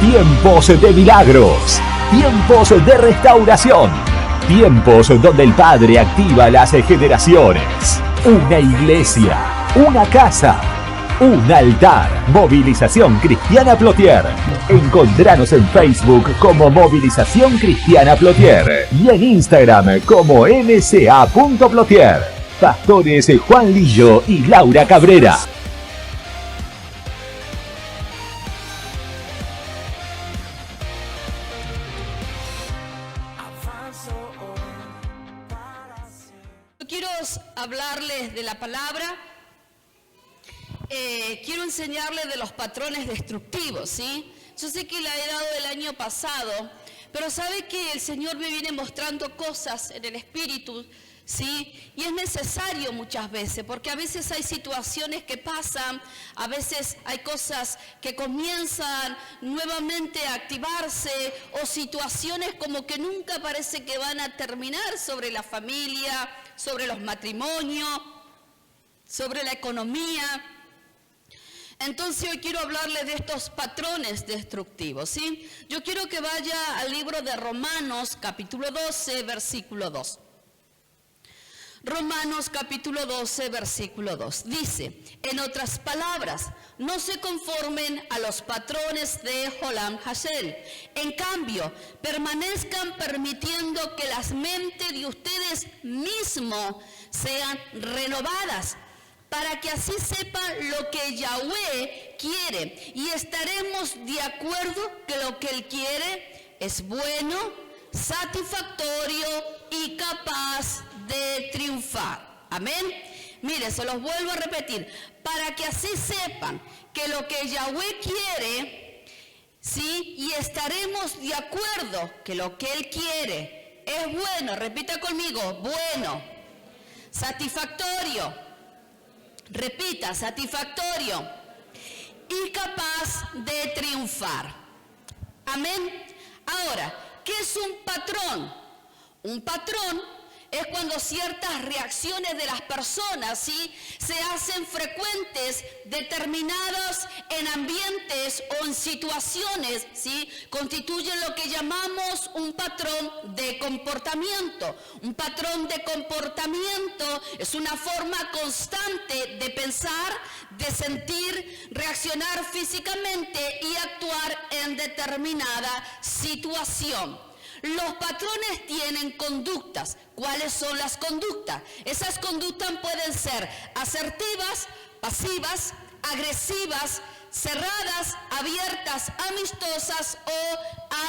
Tiempos de milagros, tiempos de restauración, tiempos donde el Padre activa las generaciones. Una iglesia, una casa, un altar. Movilización Cristiana Plotier. Encontranos en Facebook como Movilización Cristiana Plotier y en Instagram como mca.plotier. Pastores Juan Lillo y Laura Cabrera. Quiero hablarles de la palabra, quiero enseñarles de los patrones destructivos, ¿sí? Yo sé que la he dado el año pasado, pero sabe que el Señor me viene mostrando cosas en el Espíritu, ¿sí? Y es necesario muchas veces, porque a veces hay situaciones que pasan, a veces hay cosas que comienzan nuevamente a activarse, o situaciones como que nunca parece que van a terminar sobre la familia, sobre los matrimonios, sobre la economía. Entonces hoy quiero hablarles de estos patrones destructivos, ¿sí? Yo quiero que vaya al libro de Romanos, capítulo 12, versículo 2. Romanos capítulo 12, versículo 2. Dice, en otras palabras, no se conformen a los patrones de Jolam Hassel. En cambio, permanezcan permitiendo que las mentes de ustedes mismos sean renovadas, para que así sepan lo que Yahweh quiere y estaremos de acuerdo que lo que Él quiere es bueno, satisfactorio y capaz de triunfar. Amén. Mire, se los vuelvo a repetir, para que así sepan que lo que Yahweh quiere, ¿sí? Y estaremos de acuerdo que lo que Él quiere es bueno, repita conmigo, bueno, satisfactorio, repita, satisfactorio y capaz de triunfar. Amén. Ahora, ¿qué es un patrón? Un patrón es cuando ciertas reacciones de las personas, ¿sí?, se hacen frecuentes, determinadas en ambientes o en situaciones, ¿sí?, constituyen lo que llamamos un patrón de comportamiento. Un patrón de comportamiento es una forma constante de pensar, de sentir, reaccionar físicamente y actuar en determinada situación. Los patrones tienen conductas. ¿Cuáles son las conductas? Esas conductas pueden ser asertivas, pasivas, agresivas, cerradas, abiertas, amistosas o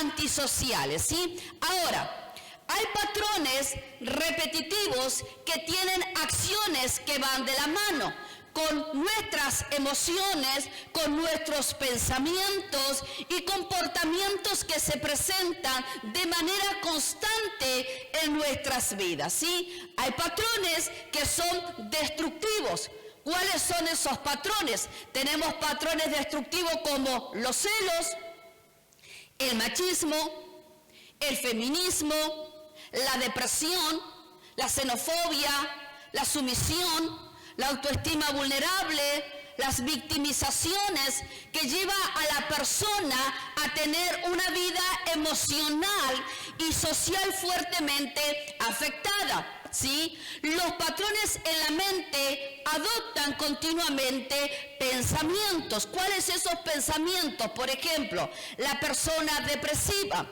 antisociales, ¿sí? Ahora, hay patrones repetitivos que tienen acciones que van de la mano con nuestras emociones, con nuestros pensamientos y comportamientos que se presentan de manera constante en nuestras vidas, ¿sí? Hay patrones que son destructivos. ¿Cuáles son esos patrones? Tenemos patrones destructivos como los celos, el machismo, el feminismo, la depresión, la xenofobia, la sumisión, la autoestima vulnerable, las victimizaciones que lleva a la persona a tener una vida emocional y social fuertemente afectada, ¿sí? Los patrones en la mente adoptan continuamente pensamientos. ¿Cuáles son esos pensamientos? Por ejemplo, la persona depresiva.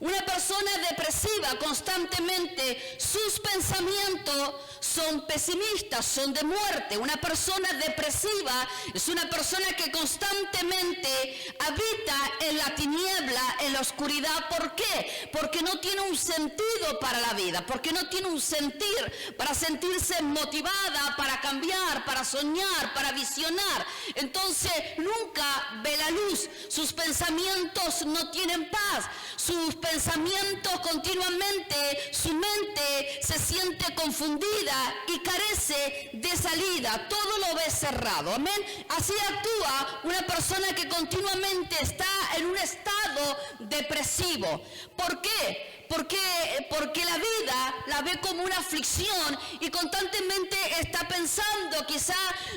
Una persona depresiva constantemente, sus pensamientos son pesimistas, son de muerte. Una persona depresiva es una persona que constantemente habita en la tiniebla, en la oscuridad. ¿Por qué? Porque no tiene un sentido para la vida, porque no tiene un sentir para sentirse motivada, para cambiar, para soñar, para visionar. Entonces nunca ve la luz, sus pensamientos no tienen paz, sus pensamientos continuamente, su mente se siente confundida y carece de salida, todo lo ve cerrado, amén. Así actúa una persona que continuamente está en un estado estado depresivo. ¿Por qué? Porque la vida la ve como una aflicción y constantemente está pensando, quizá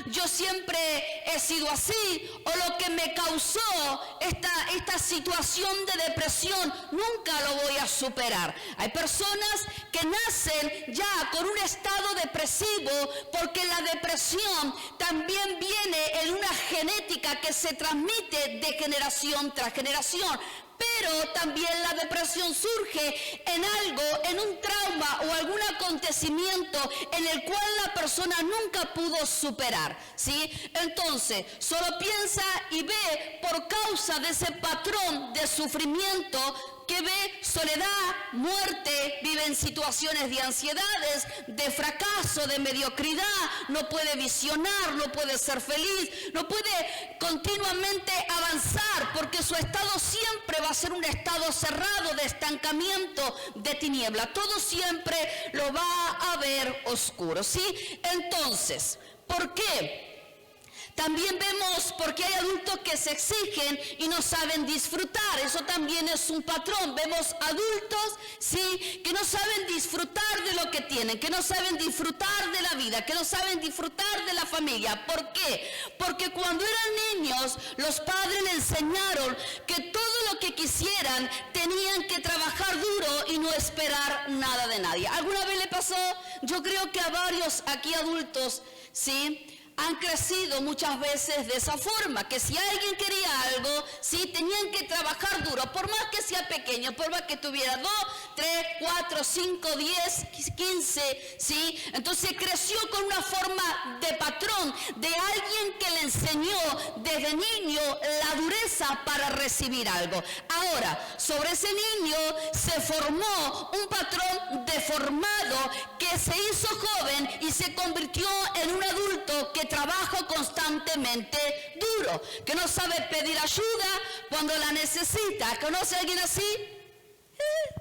yo siempre he sido así, o lo que me causó esta situación de depresión nunca lo voy a superar. Hay personas que nacen ya con un estado depresivo porque la depresión también viene en una genética que se transmite de generación tras generación. Pero también la depresión surge en un trauma o algún acontecimiento en el cual la persona nunca pudo superar, ¿sí? Entonces, solo piensa y ve por causa de ese patrón de sufrimiento que ve soledad, muerte, vive en situaciones de ansiedades, de fracaso, de mediocridad, no puede visionar, no puede ser feliz, no puede continuamente avanzar porque su estado siempre va a ser un estado cerrado de estancamiento, de tiniebla. Todo siempre lo va a ver oscuro, ¿sí? Entonces, ¿por qué? También vemos porque hay adultos que se exigen y no saben disfrutar. Eso también es un patrón. Vemos adultos, sí, que no saben disfrutar de lo que tienen, que no saben disfrutar de la vida, que no saben disfrutar de la familia. ¿Por qué? Porque cuando eran niños, los padres les enseñaron que todo lo que quisieran tenían que trabajar duro y no esperar nada de nadie. ¿Alguna vez le pasó? Yo creo que a varios aquí adultos, sí, han crecido muchas veces de esa forma, que si alguien quería algo, sí, tenían que trabajar duro, por más que sea pequeño, por más que tuviera 2, 3, 4, 5, 10, 15, sí. Entonces creció con una forma de patrón, de alguien que le enseñó desde niño la dureza para recibir algo. Ahora, sobre ese niño se formó un patrón deformado que se hizo joven y se convirtió en un adulto que trabaja constantemente duro, que no sabe pedir ayuda cuando la necesita. ¿Conoce a alguien así?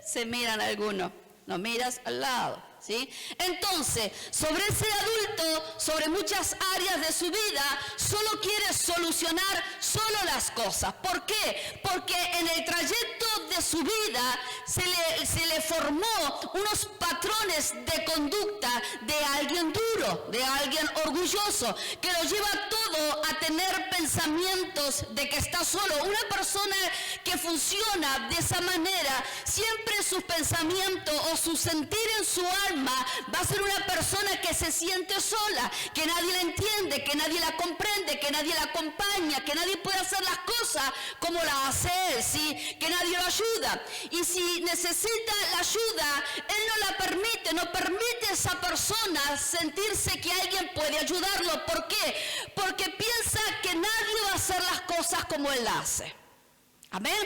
Se miran algunos, no miras al lado, ¿sí? Entonces, sobre ese adulto, sobre muchas áreas de su vida, solo quiere solucionar solo las cosas. ¿Por qué? Porque en el trayecto de su vida se le formó unos patrones de conducta de alguien duro, de alguien orgulloso, que lo lleva todo a tener pensamientos de que está solo. Una persona que funciona de esa manera, siempre sus pensamientos o su sentir en su alma va a ser una persona que se siente sola, que nadie la entiende, que nadie la comprende, que nadie la acompaña, que nadie puede hacer las cosas como las hace él, ¿sí? Que nadie lo ayuda. Y si necesita la ayuda, él no la permite, no permite a esa persona sentirse que alguien puede ayudarlo. ¿Por qué? Porque piensa que nadie va a hacer las cosas como él las hace. Amén.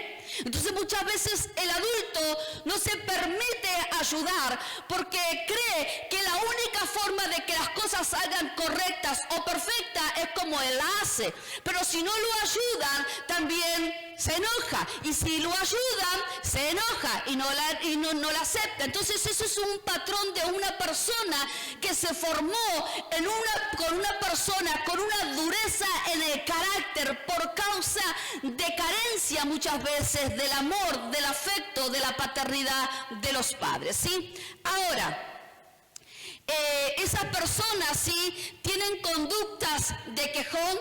Entonces muchas veces el adulto no se permite ayudar porque cree que la única forma de que las cosas salgan correctas o perfectas es como él hace. Pero si no lo ayudan, también se enoja. Y si lo ayudan, se enoja y no la acepta. Entonces eso es un patrón de una persona que se formó con una dureza en el carácter por causa de carencia muchas veces del amor, del afecto, de la paternidad de los padres, ¿sí? Ahora, esas personas, ¿sí?, tienen conductas de quejón,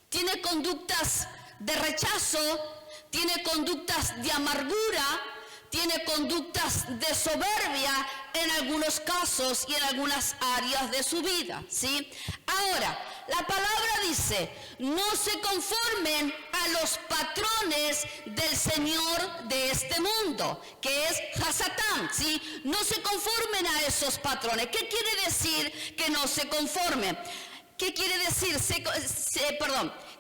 tienen conductas de rechazo, tienen conductas de amargura, tiene conductas de soberbia en algunos casos y en algunas áreas de su vida, ¿sí? Ahora, la palabra dice, no se conformen a los patrones del señor de este mundo, que es Hasatán, ¿sí? No se conformen a esos patrones. ¿Qué quiere decir que no se conformen? ¿Qué quiere decir?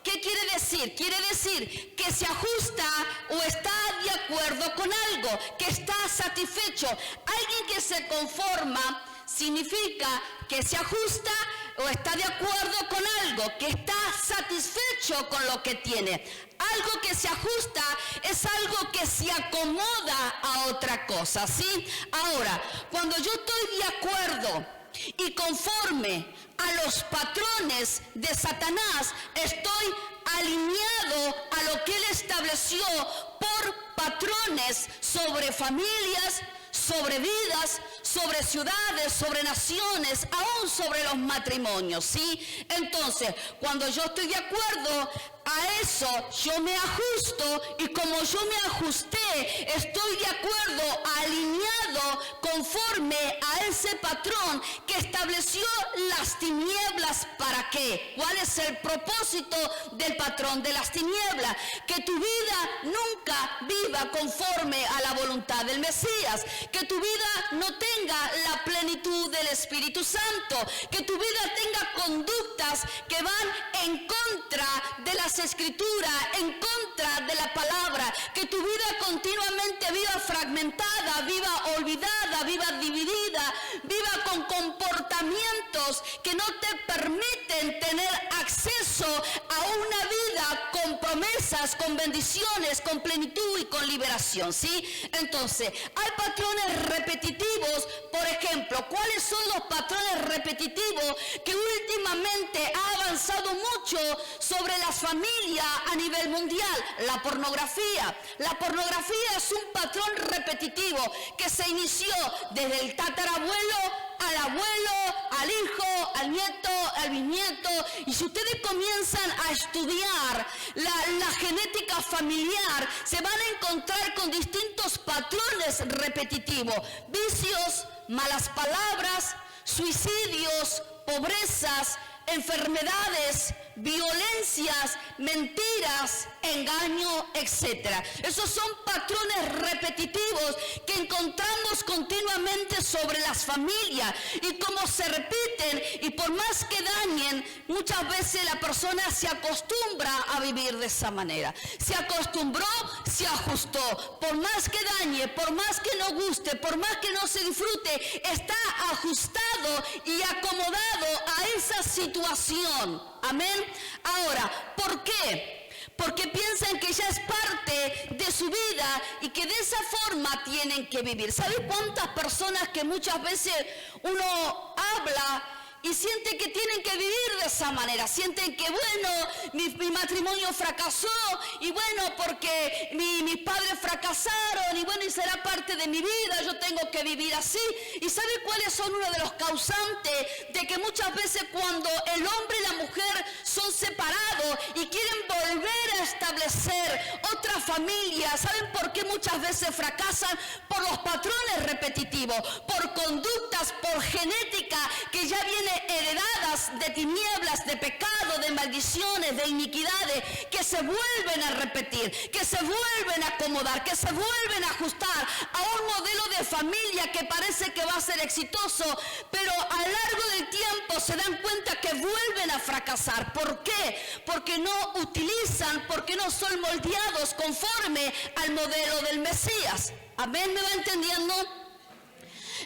¿Qué quiere decir? Quiere decir que se ajusta o está de acuerdo con algo, que está satisfecho. Alguien que se conforma significa que se ajusta o está de acuerdo con algo, que está satisfecho con lo que tiene. Algo que se ajusta es algo que se acomoda a otra cosa, ¿sí? Ahora, cuando yo estoy de acuerdo y conforme a los patrones de Satanás, estoy alineado a lo que él estableció por patrones sobre familias, sobre vidas, sobre ciudades, sobre naciones, aún sobre los matrimonios, ¿sí? Entonces, cuando yo estoy de acuerdo a eso, yo me ajusto, y como yo me ajusté, estoy de acuerdo, alineado, conforme a ese patrón que estableció las tinieblas. ¿Para qué? ¿Cuál es el propósito del patrón de las tinieblas? Que tu vida nunca viva conforme a la voluntad del Mesías, que tu vida no tenga la plenitud del Espíritu Santo, que tu vida tenga conductas que van en contra de las Escrituras, en contra de la palabra, que tu vida continuamente viva fragmentada, viva olvidada, viva dividida, viva con comportamientos que no te permiten tener acceso a una vida con promesas, con bendiciones, con plenitud y con liberación, ¿sí? Entonces, hay patrones repetitivos. Por ejemplo, ¿cuáles son los patrones repetitivos que últimamente ha avanzado mucho sobre las familias a nivel mundial? La pornografía. La pornografía es un patrón repetitivo que se inició desde el tatarabuelo al abuelo, al hijo, al nieto, al bisnieto. Y si ustedes comienzan a estudiar la genética familiar, se van a encontrar con distintos patrones repetitivos: vicios, malas palabras, suicidios, pobrezas, enfermedades, violencias, mentiras, engaño, etc. Esos son patrones repetitivos que encontramos continuamente sobre las familias, y como se repiten, y por más que dañen, muchas veces la persona se acostumbra a vivir de esa manera. Se acostumbró, se ajustó. Por más que dañe, por más que no guste, por más que no se disfrute, está ajustado y acomodado a esa situación. Amén. Ahora, ¿por qué? Porque piensan que ya es parte de su vida y que de esa forma tienen que vivir. ¿Sabes cuántas personas que muchas veces uno habla y sienten que tienen que vivir de esa manera? Sienten que, bueno, mi matrimonio fracasó, y bueno, porque mis padres fracasaron, y bueno, y será parte de mi vida, yo tengo que vivir así. ¿Y sabe cuáles son uno de los causantes de que muchas veces cuando el hombre y la mujer son separados y quieren volver a establecer otra familia, ¿saben por qué muchas veces fracasan? Por los patrones repetitivos, por conductas, por genética que ya viene heredadas de tinieblas, de pecado, de maldiciones, de iniquidades, que se vuelven a repetir, que se vuelven a acomodar, que se vuelven a ajustar a un modelo de familia que parece que va a ser exitoso, pero a lo largo del tiempo se dan cuenta que vuelven a fracasar. ¿Por qué? Porque no utilizan, porque no son moldeados conforme al modelo del Mesías. Amén, ¿me va entendiendo?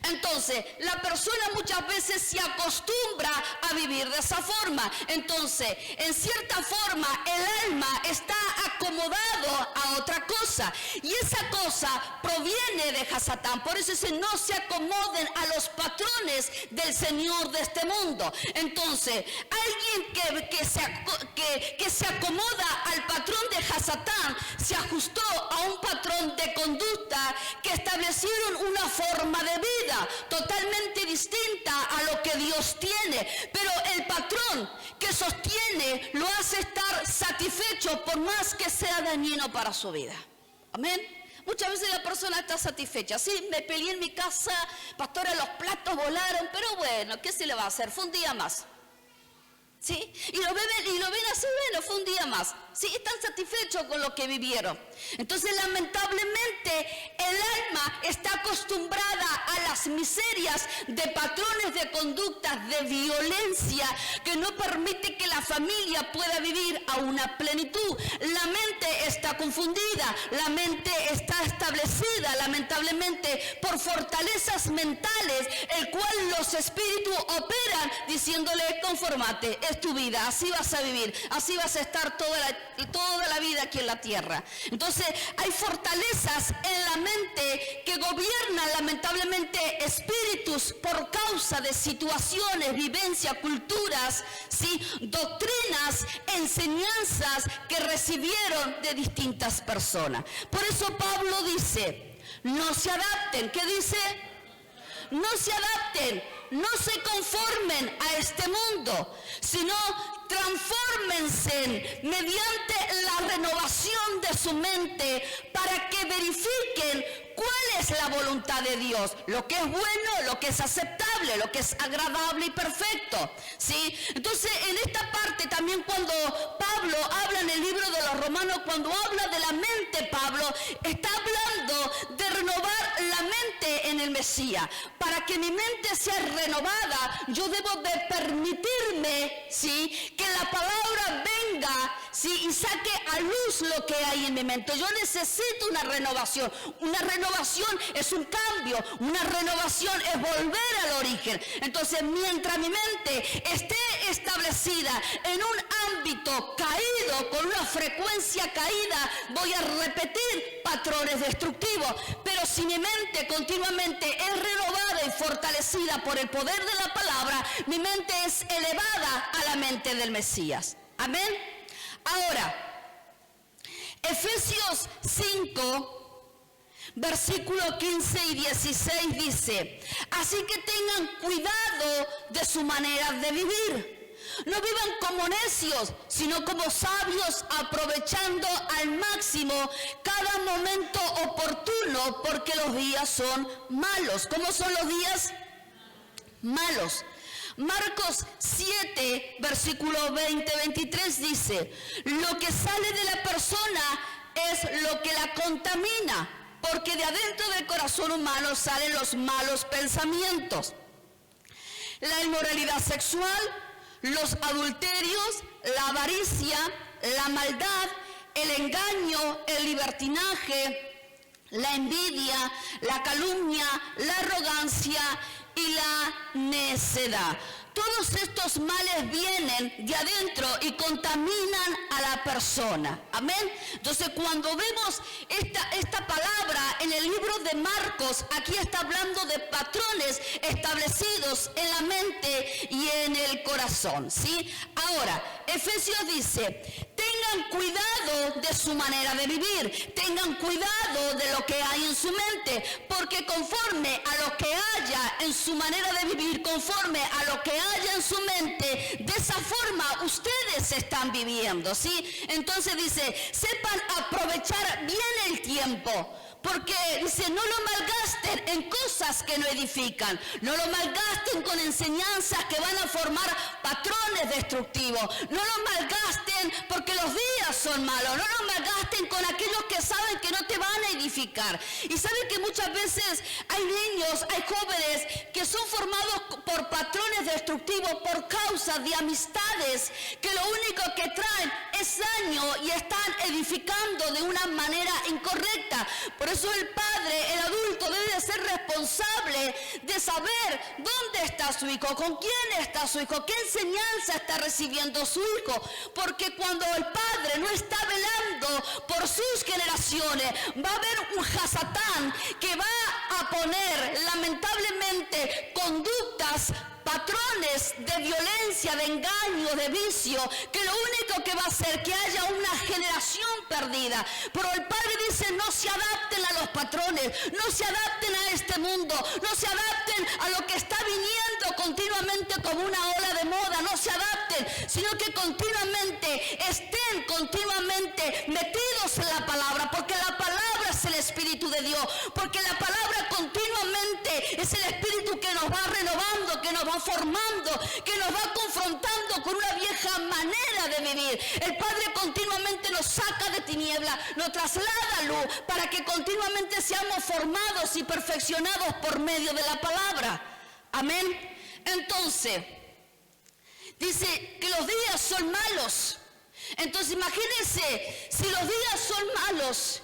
Entonces, la persona muchas veces se acostumbra a vivir de esa forma. Entonces, en cierta forma, el alma está acomodado a otra cosa, y esa cosa proviene de Hasatán. Por eso dice: no se acomoden a los patrones del señor de este mundo. Entonces, alguien que se acomoda al patrón de Hasatán se ajustó a un patrón de conducta que establecieron una forma de vida totalmente distinta a lo que Dios tiene, pero el patrón que sostiene lo hace estar satisfecho por más que sea dañino para su vida. Amén. Muchas veces la persona está satisfecha. Sí, me peleé en mi casa, pastora, los platos volaron, pero bueno, ¿qué se le va a hacer? Fue un día más. ¿Sí? Y lo ven así, bueno, fue un día más. Sí, están satisfechos con lo que vivieron. Entonces, lamentablemente, el alma está acostumbrada a las miserias de patrones de conductas de violencia que no permite que la familia pueda vivir a una plenitud. La mente está confundida, la mente está establecida, lamentablemente, por fortalezas mentales, el cual los espíritus operan diciéndole: conformate, es tu vida, así vas a vivir, así vas a estar toda la toda la vida aquí en la tierra. Entonces hay fortalezas en la mente que gobiernan lamentablemente espíritus por causa de situaciones, vivencias, culturas, ¿sí? Doctrinas, enseñanzas que recibieron de distintas personas. Por eso Pablo dice, no se adapten. ¿Qué dice? No se adapten, no se conformen a este mundo, sino transfórmense mediante la renovación de su mente para que verifiquen cuál es la voluntad de Dios, lo que es bueno, lo que es aceptable, lo que es agradable y perfecto, ¿sí? Entonces, en esta parte también cuando Pablo habla en el libro de los Romanos, cuando habla de la mente, Pablo está hablando de renovar la mente en el Mesías. Para que mi mente sea renovada, yo debo de permitirme, ¿sí?, que la palabra venga, ¿sí?, y saque a luz lo que hay en mi mente. Yo necesito una renovación. Una renovación es un cambio, una renovación es volver al origen. Entonces, mientras mi mente esté establecida en un ámbito caído, con una frecuencia caída, voy a repetir patrones destructivos. Pero si mi mente continuamente es renovada y fortalecida por el poder de la palabra, mi mente es elevada a la mente del Mesías. Amén. Ahora, Efesios 5, versículos 15 y 16 dice, así que tengan cuidado de su manera de vivir. No vivan como necios, sino como sabios, aprovechando al máximo cada momento oportuno, porque los días son malos. ¿Cómo son los días? Malos. Marcos 7, versículo 20-23 dice, lo que sale de la persona es lo que la contamina, porque de adentro del corazón humano salen los malos pensamientos, la inmoralidad sexual, los adulterios, la avaricia, la maldad, el engaño, el libertinaje, la envidia, la calumnia, la arrogancia y la necedad. Todos estos males vienen de adentro y contaminan a la persona. Amén. Entonces, cuando vemos esta palabra en el libro de Marcos, aquí está hablando de patrones establecidos en la mente y en el corazón, ¿sí? Ahora, Efesios dice, tengan cuidado de su manera de vivir, tengan cuidado de lo que hay en su mente, porque conforme a lo que haya en su manera de vivir, conforme a lo que haya en su mente, de esa forma ustedes están viviendo, ¿sí? Entonces dice, sepan aprovechar bien el tiempo, porque dice, no lo malgasten en cosas que no edifican, no lo malgasten con enseñanzas que van a formar patrones destructivos, no lo malgasten porque los días son malos, no lo malgasten con aquellos que saben que no te van a edificar. Y saben que muchas veces hay niños, hay jóvenes que son formados por patrones destructivos por causa de amistades que lo único que traen es daño y están edificando de una manera incorrecta. Por eso el padre, el adulto, debe de ser responsable de saber dónde está su hijo, con quién está su hijo, qué enseñanza está recibiendo su hijo. Porque cuando el padre no está velando por sus generaciones, va a haber un Hasatán que va a poner lamentablemente conductas, patrones de violencia, de engaño, de vicio, que lo único que va a hacer que haya una generación perdida. Pero el padre dice, no se adapten a los patrones, no se adapten a este mundo, no se adapten a lo que está viniendo continuamente como una ola de moda, no se adapten, sino que continuamente estén continuamente metidos en la palabra, porque la palabra es el Espíritu de Dios, porque la palabra continuamente es el Espíritu que nos va renovando, que nos va formando, que nos va confrontando con una vieja manera de vivir. El Padre continuamente nos saca de tiniebla, nos traslada a luz, para que continuamente seamos formados y perfeccionados por medio de la palabra. Amén. Entonces, dice que los días son malos. Entonces imagínense, si los días son malos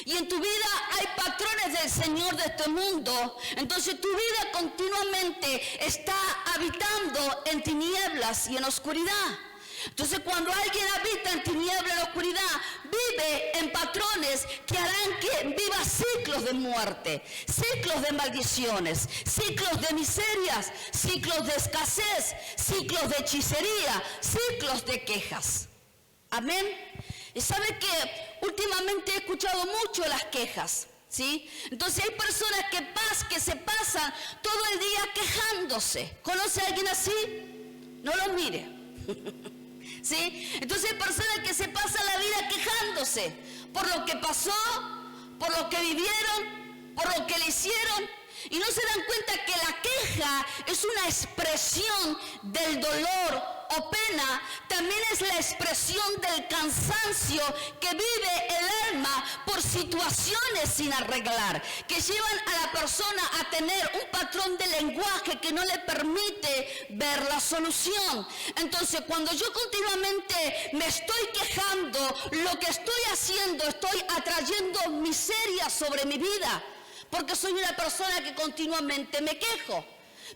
y en tu vida hay patrones del Señor de este mundo, entonces tu vida continuamente está habitando en tinieblas y en oscuridad. Entonces cuando alguien habita en tiniebla, en la oscuridad, vive en patrones que harán que viva ciclos de muerte, ciclos de maldiciones, ciclos de miserias, ciclos de escasez, ciclos de hechicería, ciclos de quejas. Amén. Y sabe que últimamente he escuchado mucho las quejas, ¿sí? Entonces hay personas que se pasan todo el día quejándose. ¿Conoce a alguien así? No lo mire. ¿Sí? Entonces hay personas que se pasan la vida quejándose por lo que pasó, por lo que vivieron, por lo que le hicieron, y no se dan cuenta que la queja es una expresión del dolor o pena, también es la expresión del cansancio que vive el alma por situaciones sin arreglar, que llevan a la persona a tener un patrón de lenguaje que no le permite ver la solución. Entonces, cuando yo continuamente me estoy quejando, lo que estoy haciendo, estoy atrayendo miseria sobre mi vida, porque soy una persona que continuamente me quejo.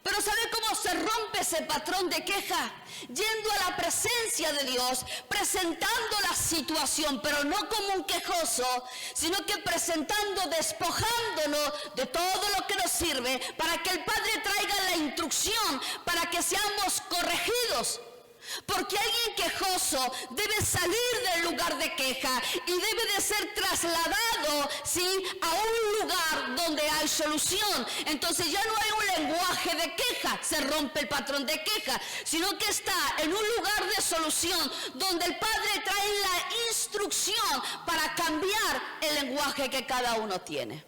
Pero ¿sabe cómo se rompe ese patrón de queja? Yendo a la presencia de Dios, presentando la situación, pero no como un quejoso, sino que presentando, despojándonos de todo lo que nos sirve, para que el Padre traiga la instrucción, para que seamos corregidos. Porque alguien quejoso debe salir del lugar de queja y debe de ser trasladado, ¿sí?, a un lugar donde hay solución. Entonces ya no hay un lenguaje de queja, se rompe el patrón de queja, sino que está en un lugar de solución donde el Padre trae la instrucción para cambiar el lenguaje que cada uno tiene.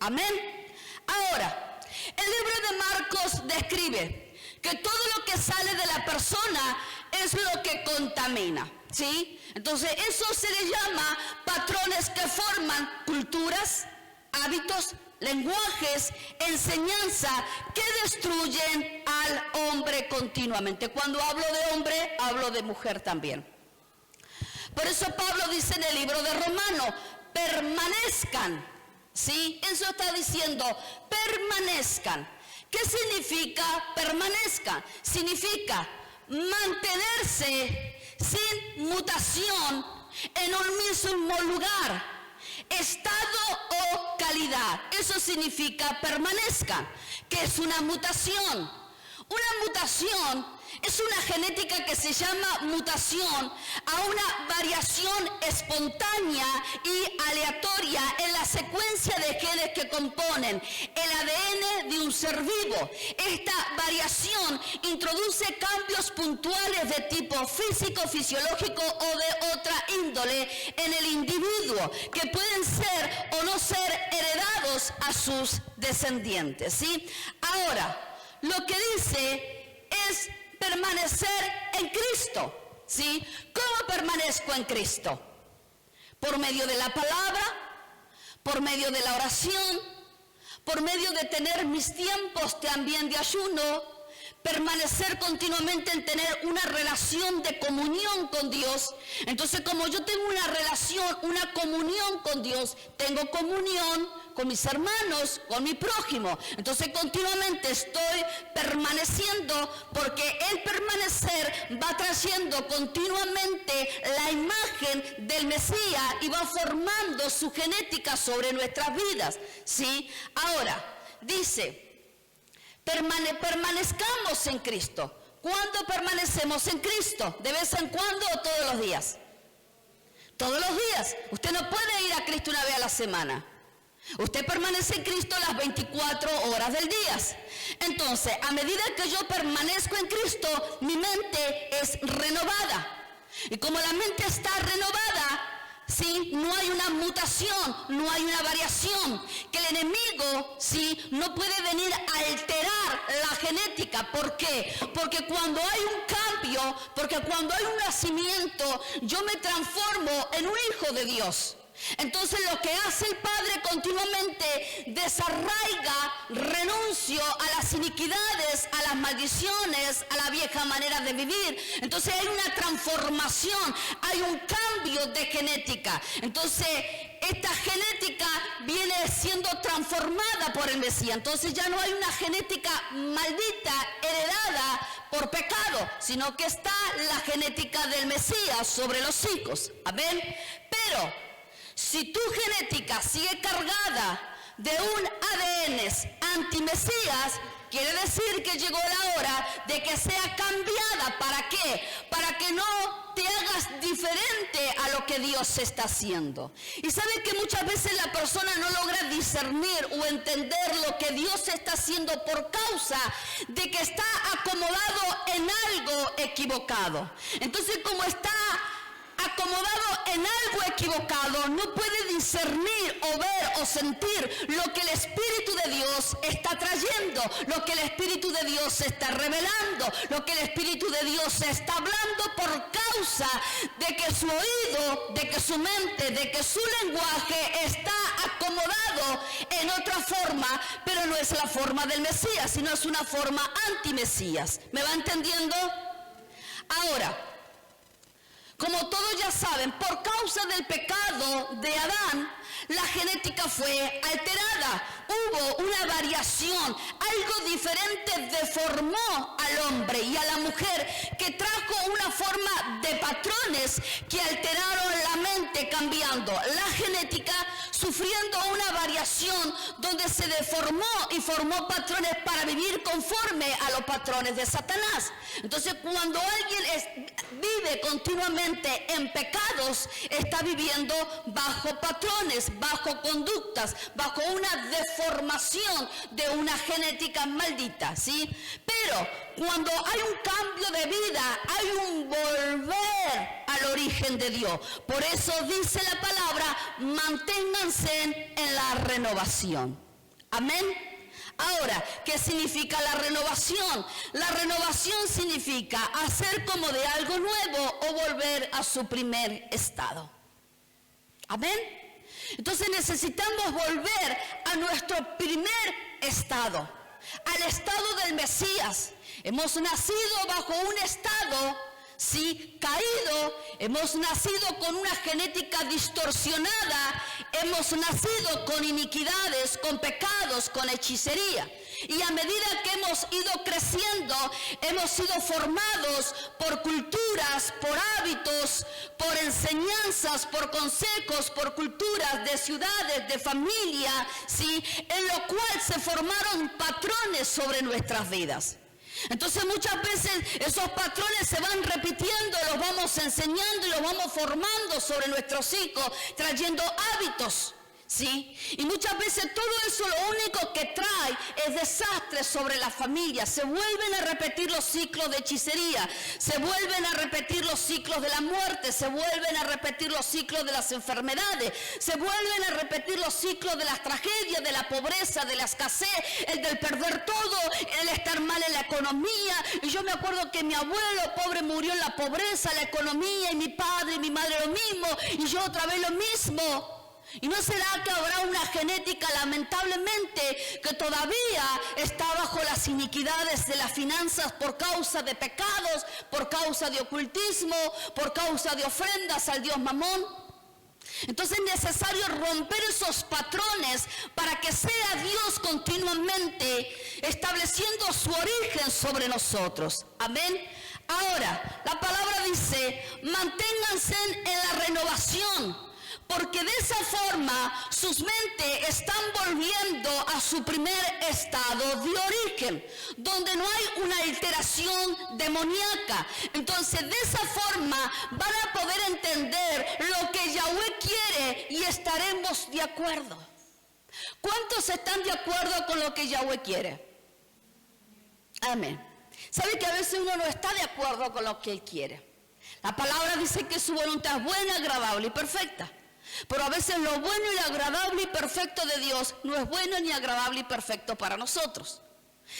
Amén. Ahora, el libro de Marcos describe que todo lo que sale de la persona es lo que contamina, ¿sí? Entonces eso se le llama patrones que forman culturas, hábitos, lenguajes, enseñanza que destruyen al hombre continuamente. Cuando hablo de hombre, hablo de mujer también. Por eso Pablo dice en el libro de Romanos, permanezcan, ¿sí? Eso está diciendo, permanezcan. ¿Qué significa permanezca? Significa mantenerse sin mutación en un mismo lugar, estado o calidad. Eso significa permanezca, que es una mutación. Una mutación es una genética que se llama mutación a una variación espontánea y aleatoria en la secuencia de genes que componen el ADN de un ser vivo. Esta variación introduce cambios puntuales de tipo físico, fisiológico o de otra índole en el individuo, que pueden ser o no ser heredados a sus descendientes, ¿sí? Ahora, lo que dice es permanecer en Cristo, ¿sí? ¿Cómo permanezco en Cristo? Por medio de la palabra, por medio de la oración, por medio de tener mis tiempos también de ayuno, permanecer continuamente en tener una relación de comunión con Dios. Entonces, como yo tengo una relación, una comunión con Dios, tengo comunión con mis hermanos, con mi prójimo. Entonces continuamente estoy permaneciendo, porque el permanecer va trayendo continuamente la imagen del Mesías y va formando su genética sobre nuestras vidas, ¿sí? Ahora, dice, permanezcamos en Cristo. ¿Cuándo permanecemos en Cristo? ¿De vez en cuando o todos los días? Todos los días. Usted no puede ir a Cristo una vez a la semana. Usted permanece en Cristo las 24 horas del día. Entonces, a medida que yo permanezco en Cristo, mi mente es renovada. Y como la mente está renovada, ¿sí?, no hay una mutación, no hay una variación, que el enemigo, ¿sí?, no puede venir a alterar la genética. ¿Por qué? Porque cuando hay un cambio, porque cuando hay un nacimiento, yo me transformo en un hijo de Dios. Entonces lo que hace el padre continuamente, desarraiga, renuncio a las iniquidades, a las maldiciones, a la vieja manera de vivir. Entonces hay una transformación, hay un cambio de genética. Entonces esta genética viene siendo transformada por el Mesías. Entonces ya no hay una genética maldita, heredada por pecado, sino que está la genética del Mesías sobre los hijos. Amén. Pero si tu genética sigue cargada de un ADN anti-Mesías, quiere decir que llegó la hora de que sea cambiada. ¿Para qué? Para que no te hagas diferente a lo que Dios está haciendo. Y saben que muchas veces la persona no logra discernir o entender lo que Dios está haciendo por causa de que está acomodado en algo equivocado. Entonces, como está acomodado en algo equivocado, no puede discernir o ver o sentir lo que el Espíritu de Dios está trayendo, lo que el Espíritu de Dios está revelando, lo que el Espíritu de Dios está hablando, por causa de que su oído, de que su mente, de que su lenguaje está acomodado en otra forma, pero no es la forma del Mesías, sino es una forma anti-Mesías. ¿Me va entendiendo? Ahora, como todos ya saben, por causa del pecado de Adán, la genética fue alterada. Hubo una variación, algo diferente deformó al hombre y a la mujer, que trajo una forma de patrones que alteraron la mente, cambiando la genética, sufriendo una variación donde se deformó y formó patrones para vivir conforme a los patrones de Satanás. Entonces, cuando alguien vive continuamente en pecados, está viviendo bajo patrones, bajo conductas, bajo una deformación de una genética maldita, ¿sí? Pero cuando hay un cambio de vida, hay un volver al origen de Dios. Por eso dice la palabra, manténganse en la renovación. Amén. Ahora, ¿qué significa la renovación? La renovación significa hacer como de algo nuevo o volver a su primer estado. Amén. Entonces necesitamos volver a nuestro primer estado, al estado del Mesías. Hemos nacido bajo un estado, sí, caído, hemos nacido con una genética distorsionada, hemos nacido con iniquidades, con pecados, con hechicería. Y a medida que hemos ido creciendo, hemos sido formados por culturas, por hábitos, por enseñanzas, por consejos, por culturas de ciudades, de familia, ¿sí? En lo cual se formaron patrones sobre nuestras vidas. Entonces muchas veces esos patrones se van repitiendo, los vamos enseñando y los vamos formando sobre nuestros hijos, trayendo hábitos, ¿sí? Y muchas veces todo eso lo único que trae es desastre sobre la familia. Se vuelven a repetir los ciclos de hechicería, se vuelven a repetir los ciclos de la muerte, se vuelven a repetir los ciclos de las enfermedades, se vuelven a repetir los ciclos de las tragedias, de la pobreza, de la escasez, el del perder todo, el estar mal en la economía. Y yo me acuerdo que mi abuelo pobre murió en la pobreza, la economía, y mi padre y mi madre lo mismo, y yo otra vez lo mismo. ¿Y no será que habrá una genética, lamentablemente, que todavía está bajo las iniquidades de las finanzas por causa de pecados, por causa de ocultismo, por causa de ofrendas al dios Mamón? Entonces es necesario romper esos patrones para que sea Dios continuamente estableciendo su origen sobre nosotros. Amén. Ahora, la palabra dice, manténganse en la renovación, porque de esa forma sus mentes están volviendo a su primer estado de origen, donde no hay una alteración demoníaca. Entonces de esa forma van a poder entender lo que Yahweh quiere y estaremos de acuerdo. ¿Cuántos están de acuerdo con lo que Yahweh quiere? Amén. ¿Sabe que a veces uno no está de acuerdo con lo que Él quiere? La palabra dice que su voluntad es buena, agradable y perfecta. Pero a veces lo bueno y agradable y perfecto de Dios no es bueno ni agradable y perfecto para nosotros.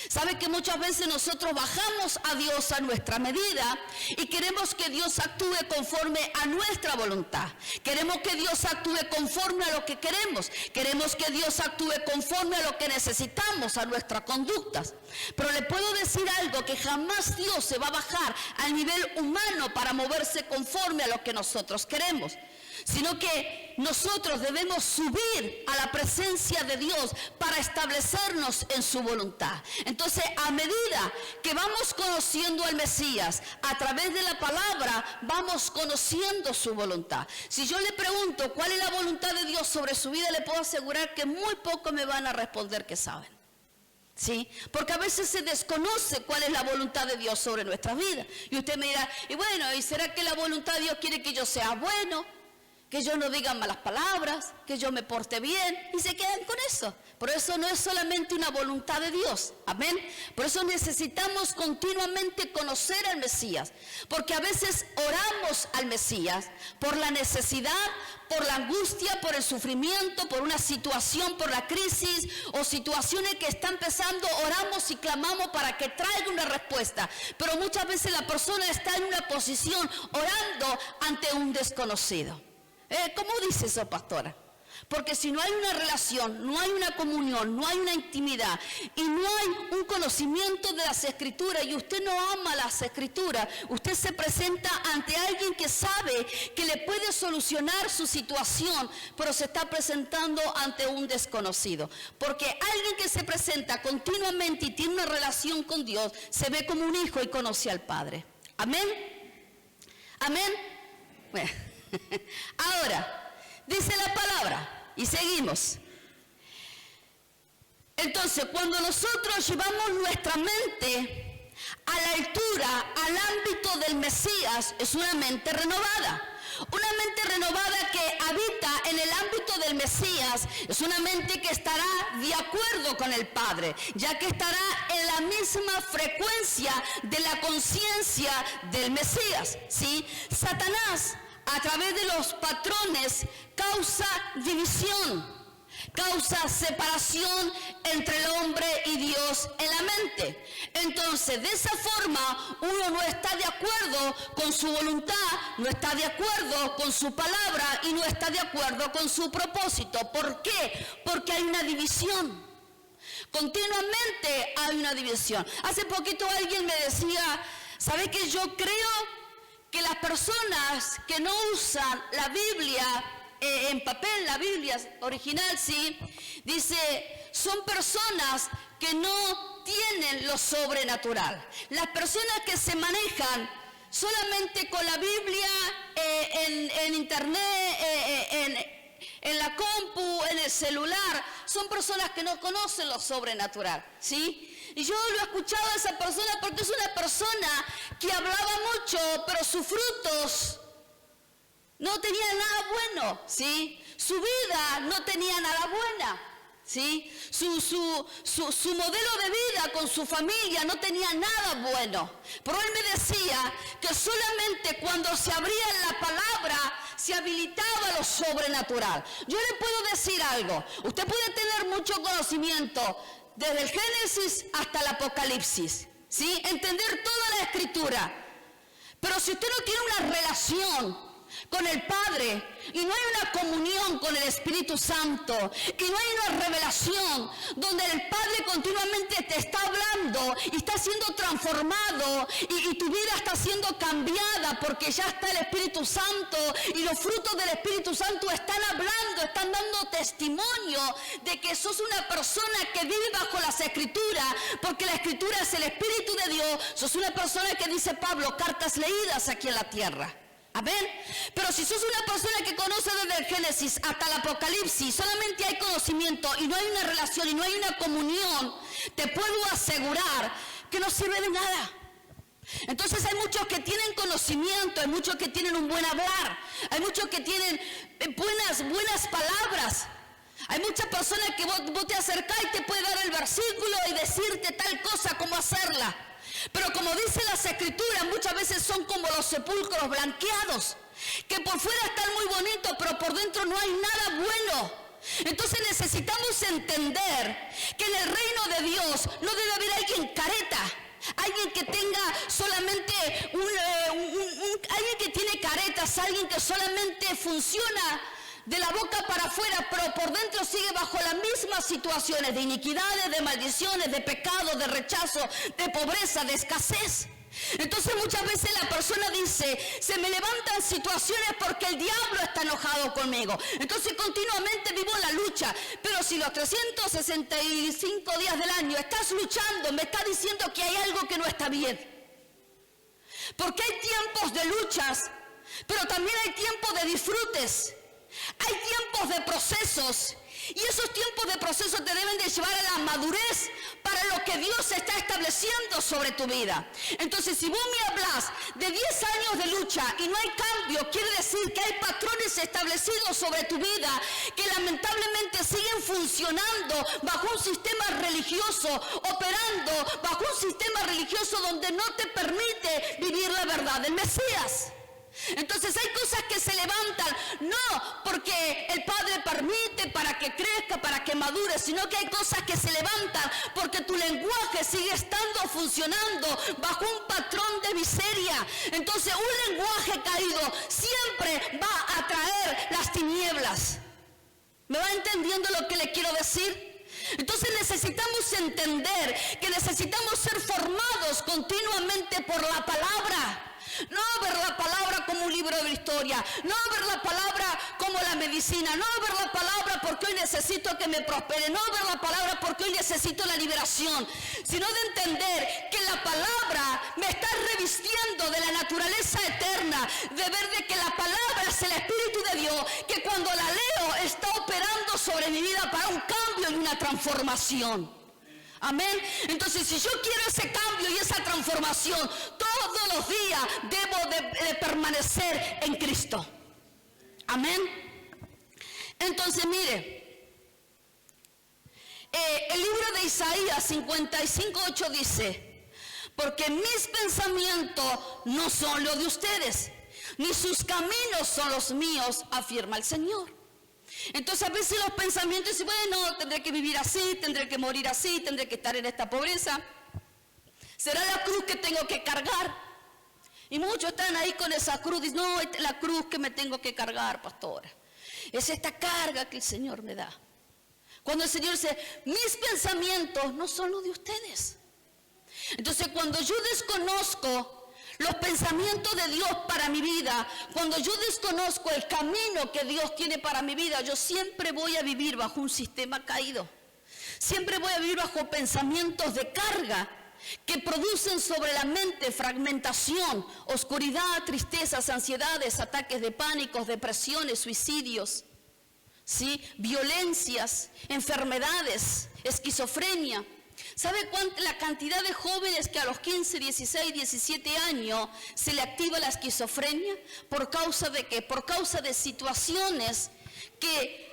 ¿Sabe que muchas veces nosotros bajamos a Dios a nuestra medida y queremos que Dios actúe conforme a nuestra voluntad? Queremos que Dios actúe conforme a lo que queremos. Queremos que Dios actúe conforme a lo que necesitamos, a nuestras conductas. Pero le puedo decir algo, que jamás Dios se va a bajar al nivel humano para moverse conforme a lo que nosotros queremos, sino que nosotros debemos subir a la presencia de Dios para establecernos en su voluntad. Entonces, a medida que vamos conociendo al Mesías, a través de la palabra, vamos conociendo su voluntad. Si yo le pregunto cuál es la voluntad de Dios sobre su vida, le puedo asegurar que muy poco me van a responder que saben. ¿Sí? Porque a veces se desconoce cuál es la voluntad de Dios sobre nuestra vida. Y usted me dirá, y bueno, ¿y será que la voluntad de Dios quiere que yo sea bueno? Que yo no diga malas palabras, que yo me porte bien, y se quedan con eso. Por eso no es solamente una voluntad de Dios, amén. Por eso necesitamos continuamente conocer al Mesías, porque a veces oramos al Mesías por la necesidad, por la angustia, por el sufrimiento, por una situación, por la crisis o situaciones que están empezando, oramos y clamamos para que traiga una respuesta. Pero muchas veces la persona está en una posición orando ante un desconocido. ¿Cómo dice eso, pastora? Porque si no hay una relación, no hay una comunión, no hay una intimidad y no hay un conocimiento de las Escrituras y usted no ama las Escrituras, usted se presenta ante alguien que sabe que le puede solucionar su situación, pero se está presentando ante un desconocido. Porque alguien que se presenta continuamente y tiene una relación con Dios, se ve como un hijo y conoce al Padre. ¿Amén? ¿Amén? Bueno. Ahora, dice la palabra, y seguimos. Entonces, cuando nosotros llevamos nuestra mente a la altura, al ámbito del Mesías, es una mente renovada. Una mente renovada que habita en el ámbito del Mesías es una mente que estará de acuerdo con el Padre, ya que estará en la misma frecuencia de la conciencia del Mesías, ¿sí? Satanás, a través de los patrones, causa división, causa separación entre el hombre y Dios en la mente. Entonces, de esa forma, uno no está de acuerdo con su voluntad, no está de acuerdo con su palabra y no está de acuerdo con su propósito. ¿Por qué? Porque hay una división. Continuamente hay una división. Hace poquito alguien me decía, ¿sabe qué? Yo creo que las personas que no usan la Biblia en papel, la Biblia original, sí, dice, son personas que no tienen lo sobrenatural. Las personas que se manejan solamente con la Biblia en internet, en la compu, en el celular, son personas que no conocen lo sobrenatural, ¿sí? Y yo lo escuchaba a esa persona porque es una persona que hablaba mucho, pero sus frutos no tenían nada bueno, ¿sí? Su vida no tenía nada buena, ¿sí? Su modelo de vida con su familia no tenía nada bueno. Pero él me decía que solamente cuando se abría la palabra se habilitaba lo sobrenatural. Yo le puedo decir algo, usted puede tener mucho conocimiento desde el Génesis hasta el Apocalipsis, ¿sí? Entender toda la Escritura. Pero si usted no tiene una relación con el Padre y no hay una comunión con el Espíritu Santo y no hay una revelación donde el Padre continuamente te está hablando y está siendo transformado y tu vida está siendo cambiada porque ya está el Espíritu Santo y los frutos del Espíritu Santo están hablando, están dando testimonio de que sos una persona que vive bajo las Escrituras, porque la Escritura es el Espíritu de Dios. Sos una persona que, dice Pablo, cartas leídas aquí en la tierra. Amén. Pero si sos una persona que conoce desde el Génesis hasta el Apocalipsis, solamente hay conocimiento y no hay una relación y no hay una comunión, te puedo asegurar que no sirve de nada. Entonces hay muchos que tienen conocimiento, hay muchos que tienen un buen hablar, hay muchos que tienen buenas palabras. Hay muchas personas que vos te acercás y te puede dar el versículo y decirte tal cosa, cómo hacerla. Pero como dicen las Escrituras, muchas veces son como los sepulcros blanqueados, que por fuera están muy bonitos, pero por dentro no hay nada bueno. Entonces necesitamos entender que en el reino de Dios no debe haber alguien careta, alguien que tenga solamente alguien que tiene caretas, alguien que solamente funciona de la boca para afuera, pero por dentro sigue bajo las mismas situaciones de iniquidades, de maldiciones, de pecado, de rechazo, de pobreza, de escasez. Entonces muchas veces la persona dice, se me levantan situaciones porque el diablo está enojado conmigo. Entonces continuamente vivo en la lucha. Pero si los 365 días del año estás luchando, me está diciendo que hay algo que no está bien. Porque hay tiempos de luchas, pero también hay tiempos de disfrutes. Hay tiempos de procesos. Y esos tiempos de proceso te deben de llevar a la madurez para lo que Dios está estableciendo sobre tu vida. Entonces, si vos me hablas de 10 años de lucha y no hay cambio, quiere decir que hay patrones establecidos sobre tu vida que lamentablemente siguen funcionando bajo un sistema religioso, operando bajo un sistema religioso donde no te permite vivir la verdad del Mesías. Entonces hay cosas que se levantan no porque el Padre permite para que crezca, para que madure, sino que hay cosas que se levantan porque tu lenguaje sigue estando funcionando bajo un patrón de miseria. Entonces un lenguaje caído siempre va a traer las tinieblas. ¿Me va entendiendo lo que le quiero decir? Entonces necesitamos entender que necesitamos ser formados continuamente por la palabra. No ver la palabra como un libro de historia, no ver la palabra como la medicina, no ver la palabra porque hoy necesito que me prospere, no ver la palabra porque hoy necesito la liberación, sino de entender que la palabra me está revistiendo de la naturaleza eterna, de ver de que la palabra es el Espíritu de Dios, que cuando la leo está operando sobre mi vida para un cambio y una transformación. Amén. Entonces, si yo quiero ese cambio y esa transformación, todos los días debo de permanecer en Cristo. Amén. Entonces, mire, el libro de Isaías 55:8 dice: porque mis pensamientos no son los de ustedes, ni sus caminos son los míos, afirma el Señor. Entonces a veces los pensamientos dicen, bueno, tendré que vivir así, tendré que morir así, tendré que estar en esta pobreza. ¿Será la cruz que tengo que cargar? Y muchos están ahí con esa cruz, dicen, no, esta es la cruz que me tengo que cargar, pastora. Es esta carga que el Señor me da. Cuando el Señor dice, mis pensamientos no son los de ustedes. Entonces cuando yo desconozco los pensamientos de Dios para mi vida, cuando yo desconozco el camino que Dios tiene para mi vida, yo siempre voy a vivir bajo un sistema caído. Siempre voy a vivir bajo pensamientos de carga que producen sobre la mente fragmentación, oscuridad, tristezas, ansiedades, ataques de pánico, depresiones, suicidios, ¿sí? Violencias, enfermedades, esquizofrenia. ¿Sabe cuánta la cantidad de jóvenes que a los 15, 16, 17 años se le activa la esquizofrenia? ¿Por causa de qué? Por causa de situaciones que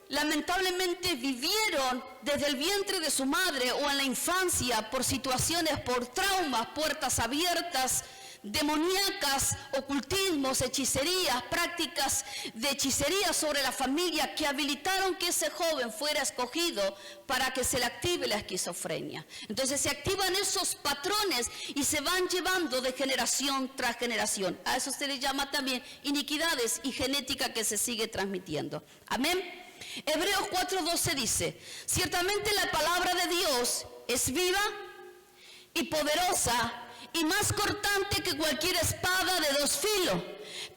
lamentablemente vivieron desde el vientre de su madre o en la infancia, por situaciones, por traumas, puertas abiertas, demoníacas, ocultismos, hechicerías, prácticas de hechicería sobre la familia que habilitaron que ese joven fuera escogido para que se le active la esquizofrenia. Entonces se activan esos patrones y se van llevando de generación tras generación. A eso se le llama también iniquidades y genética que se sigue transmitiendo. Amén. Hebreos 4:12 dice, ciertamente la palabra de Dios es viva y poderosa y más cortante que cualquier espada de dos filos,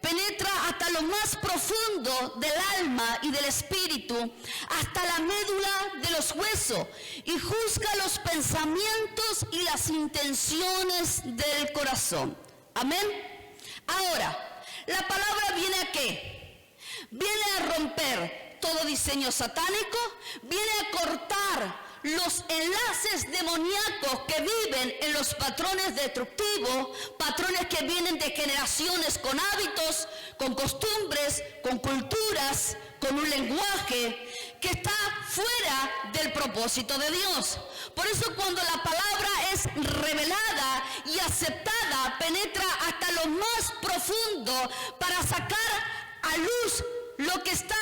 penetra hasta lo más profundo del alma y del espíritu, hasta la médula de los huesos, y juzga los pensamientos y las intenciones del corazón. Amén. Ahora, la palabra viene a ¿qué? Viene a romper todo diseño satánico, viene a cortar los enlaces demoníacos que viven en los patrones destructivos, patrones que vienen de generaciones con hábitos, con costumbres, con culturas, con un lenguaje que está fuera del propósito de Dios. Por eso cuando la palabra es revelada y aceptada, penetra hasta lo más profundo para sacar a luz lo que está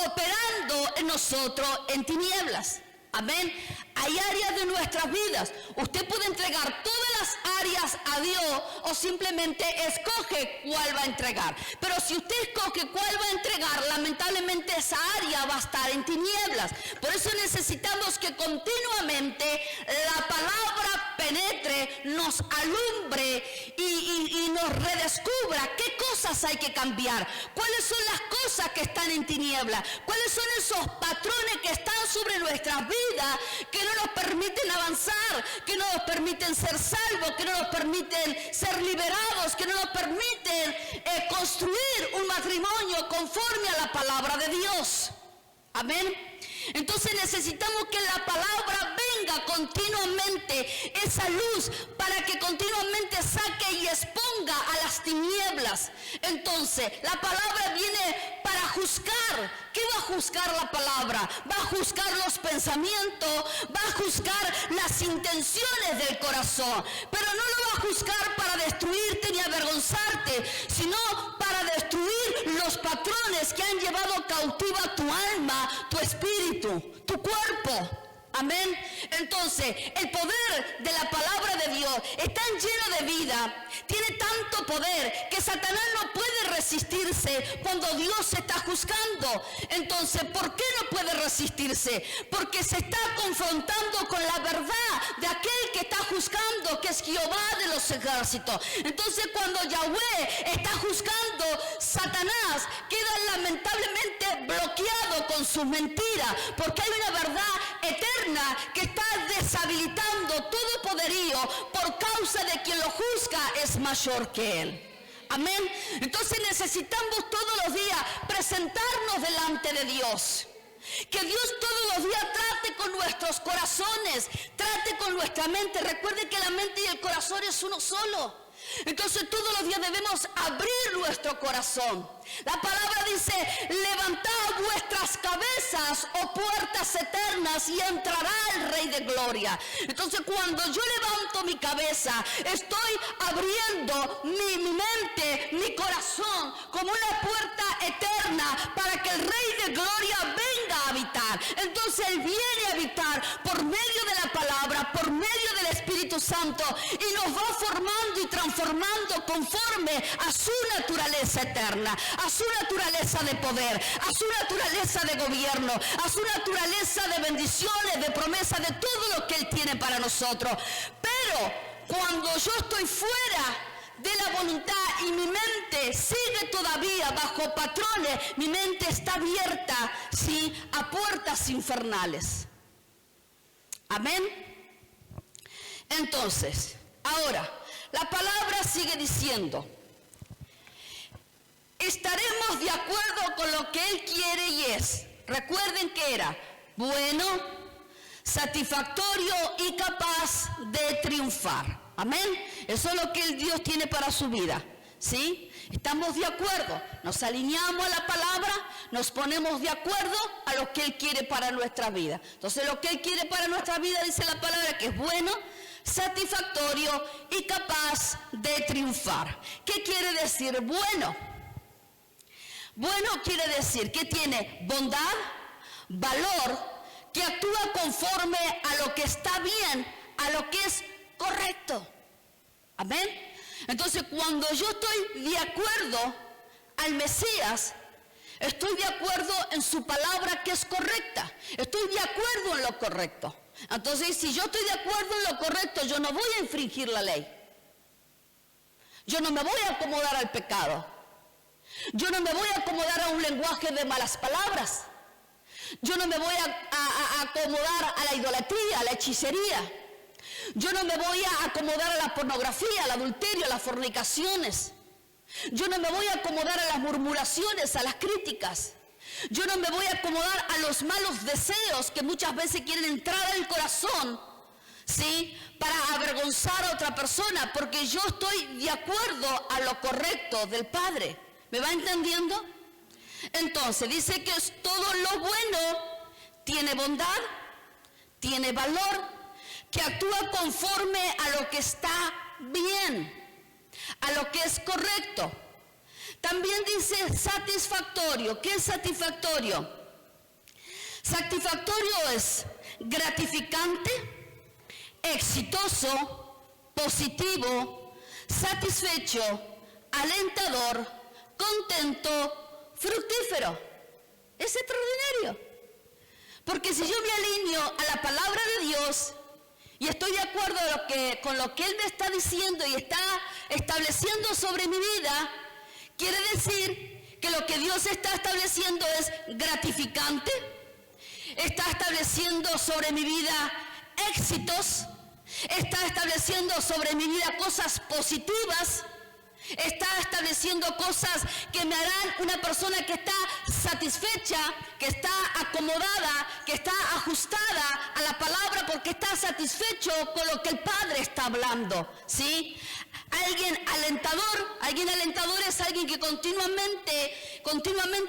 operando en nosotros en tinieblas. Amén. Hay áreas de nuestras vidas. Usted puede entregar todas las áreas a Dios o simplemente escoge cuál va a entregar. Pero si usted escoge cuál va a entregar, lamentablemente esa área va a estar en tinieblas. Por eso necesitamos que continuamente la palabra penetre, nos alumbre y nos redescubra qué cosas hay que cambiar. Cuáles son las cosas que están en tinieblas. Cuáles son esos patrones que están sobre nuestras vidas que no nos permiten avanzar, que no nos permiten ser salvos, que no nos permiten ser liberados, que no nos permiten construir un matrimonio conforme a la palabra de Dios. Amén. Entonces necesitamos que la palabra venga continuamente, esa luz, para que continuamente saque y exponga a las tinieblas. Entonces la palabra viene para juzgar. ¿Qué va a juzgar la palabra? Va a juzgar los pensamientos, va a juzgar las intenciones del corazón, pero no lo va a juzgar para destruirte ni avergonzarte, sino para destruir los patrones que han llevado cautiva tu alma, tu espíritu, tu cuerpo. Amén. Entonces, el poder de la palabra de Dios es tan lleno de vida, tiene tanto poder que Satanás no puede resistirse cuando Dios se está juzgando. Entonces, ¿por qué no puede resistirse? Porque se está confrontando con la verdad de aquel que está juzgando, que es Jehová de los ejércitos. Entonces, cuando Yahweh está juzgando, Satanás queda lamentablemente bloqueado con sus mentiras, porque hay una verdad eterna que está deshabilitando todo poderío por causa de quien lo juzga es mayor que él. Amén. Entonces necesitamos todos los días presentarnos delante de Dios. Que Dios todos los días trate con nuestros corazones, trate con nuestra mente. Recuerde que la mente y el corazón es uno solo. Entonces todos los días debemos abrir nuestro corazón. La palabra dice: levantad vuestras cabezas, oh puertas eternas, y entrará el Rey de Gloria. Entonces cuando yo levanto mi cabeza, estoy abriendo mi mente, mi corazón, como una puerta eterna para que el Rey de Gloria venga a habitar. Entonces Él viene a habitar por medio de la palabra, por medio del Espíritu Santo, y nos va formando y transformando conforme a su naturaleza eterna, a su naturaleza de poder, a su naturaleza de gobierno, a su naturaleza de bendiciones, de promesa, de todo lo que Él tiene para nosotros. Pero cuando yo estoy fuera de la voluntad y mi mente sigue todavía bajo patrones, mi mente está abierta, sí, a puertas infernales. Amén. Entonces, ahora, la palabra sigue diciendo: estaremos de acuerdo con lo que Él quiere y es. Recuerden que era bueno, satisfactorio y capaz de triunfar. Amén. Eso es lo que el Dios tiene para su vida. ¿Sí? Estamos de acuerdo, nos alineamos a la palabra, nos ponemos de acuerdo a lo que Él quiere para nuestra vida. Entonces lo que Él quiere para nuestra vida, dice la palabra, que es bueno, satisfactorio y capaz de triunfar. ¿Qué quiere decir bueno? Bueno quiere decir que tiene bondad, valor, que actúa conforme a lo que está bien, a lo que es correcto. Amén. Entonces cuando yo estoy de acuerdo al Mesías, estoy de acuerdo en su palabra que es correcta, estoy de acuerdo en lo correcto. Entonces si yo estoy de acuerdo en lo correcto, yo no voy a infringir la ley, yo no me voy a acomodar al pecado, yo no me voy a acomodar a un lenguaje de malas palabras, yo no me voy a acomodar a la idolatría, a la hechicería. Yo no me voy a acomodar a la pornografía, al adulterio, a las fornicaciones. Yo no me voy a acomodar a las murmuraciones, a las críticas. Yo no me voy a acomodar a los malos deseos que muchas veces quieren entrar al corazón, ¿sí? Para avergonzar a otra persona, porque yo estoy de acuerdo a lo correcto del Padre. ¿Me va entendiendo? Entonces dice que es todo lo bueno, tiene bondad, tiene valor, que actúa conforme a lo que está bien, a lo que es correcto. También dice satisfactorio. ¿Qué es satisfactorio? Satisfactorio es gratificante, exitoso, positivo, satisfecho, alentador, contento, fructífero. Es extraordinario. Porque si yo me alineo a la palabra de Dios y estoy de acuerdo con lo que Él me está diciendo y está estableciendo sobre mi vida, quiere decir que lo que Dios está estableciendo es gratificante, está estableciendo sobre mi vida éxitos, está estableciendo sobre mi vida cosas positivas, está estableciendo cosas que me harán una persona que está satisfecha, que está acomodada, que está ajustada a la palabra porque está satisfecho con lo que el Padre está hablando, ¿sí? Alguien alentador es alguien que continuamente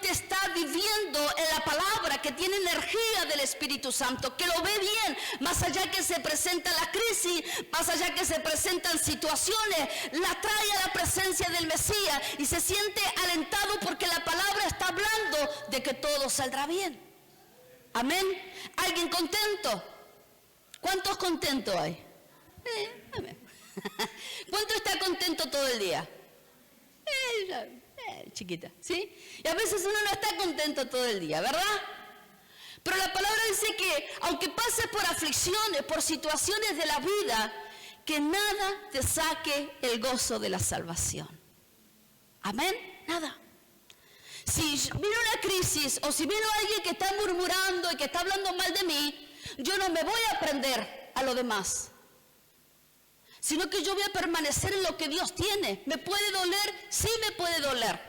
está viviendo en la palabra, que tiene energía del Espíritu Santo, que lo ve bien, más allá que se presenta la crisis, más allá que se presentan situaciones, la trae a la presencia del Mesías y se siente alentado porque la palabra está hablando de que todo saldrá bien. Amén. ¿Alguien contento? ¿Cuántos contentos hay? Amén. ¿Cuánto está contento todo el día? Chiquita, ¿sí? Y a veces uno no está contento todo el día, ¿verdad? Pero la palabra dice que aunque pases por aflicciones, por situaciones de la vida, que nada te saque el gozo de la salvación. Amén, nada. Si viene una crisis o si viene alguien que está murmurando y que está hablando mal de mí, yo no me voy a prender a lo demás, sino que yo voy a permanecer en lo que Dios tiene. ¿Me puede doler? Sí me puede doler.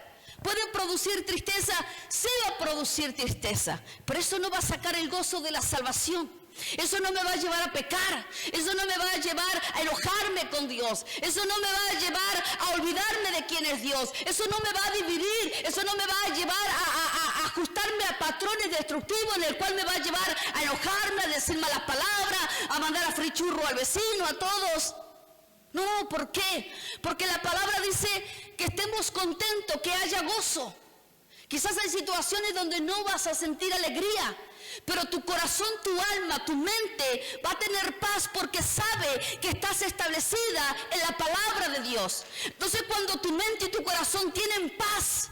¿Puede producir tristeza? Sí va a producir tristeza. Pero eso no va a sacar el gozo de la salvación. Eso no me va a llevar a pecar. Eso no me va a llevar a enojarme con Dios. Eso no me va a llevar a olvidarme de quién es Dios. Eso no me va a dividir. Eso no me va a llevar a ajustarme a patrones destructivos en el cual me va a llevar a enojarme, a decir malas palabras, a mandar a frichurro al vecino, a todos. No, ¿por qué? Porque la palabra dice que estemos contentos, que haya gozo. Quizás hay situaciones donde no vas a sentir alegría, pero tu corazón, tu alma, tu mente va a tener paz porque sabe que estás establecida en la palabra de Dios. Entonces, cuando tu mente y tu corazón tienen paz,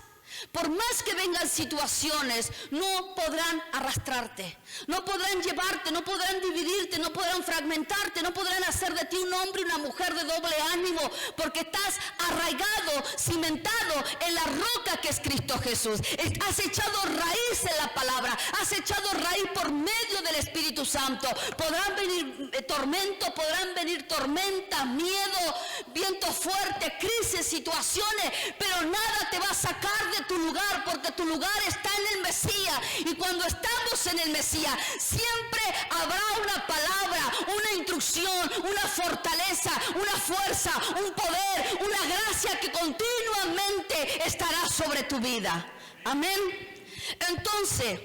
por más que vengan situaciones, no podrán arrastrarte, no podrán llevarte, no podrán dividirte, no podrán fragmentarte, no podrán hacer de ti un hombre y una mujer de doble ánimo, porque estás arraigado, cimentado en la roca que es Cristo Jesús. Has echado raíz en la palabra, has echado raíz por medio del Espíritu Santo. Podrán venir tormentos, podrán venir tormentas, miedo, vientos fuertes, crisis, situaciones, pero nada te va a sacar de tu lugar, porque tu lugar está en el Mesías. Y cuando estamos en el Mesías, siempre habrá una palabra, una instrucción, una fortaleza, una fuerza, un poder, una gracia que continuamente estará sobre tu vida. Amén. Entonces,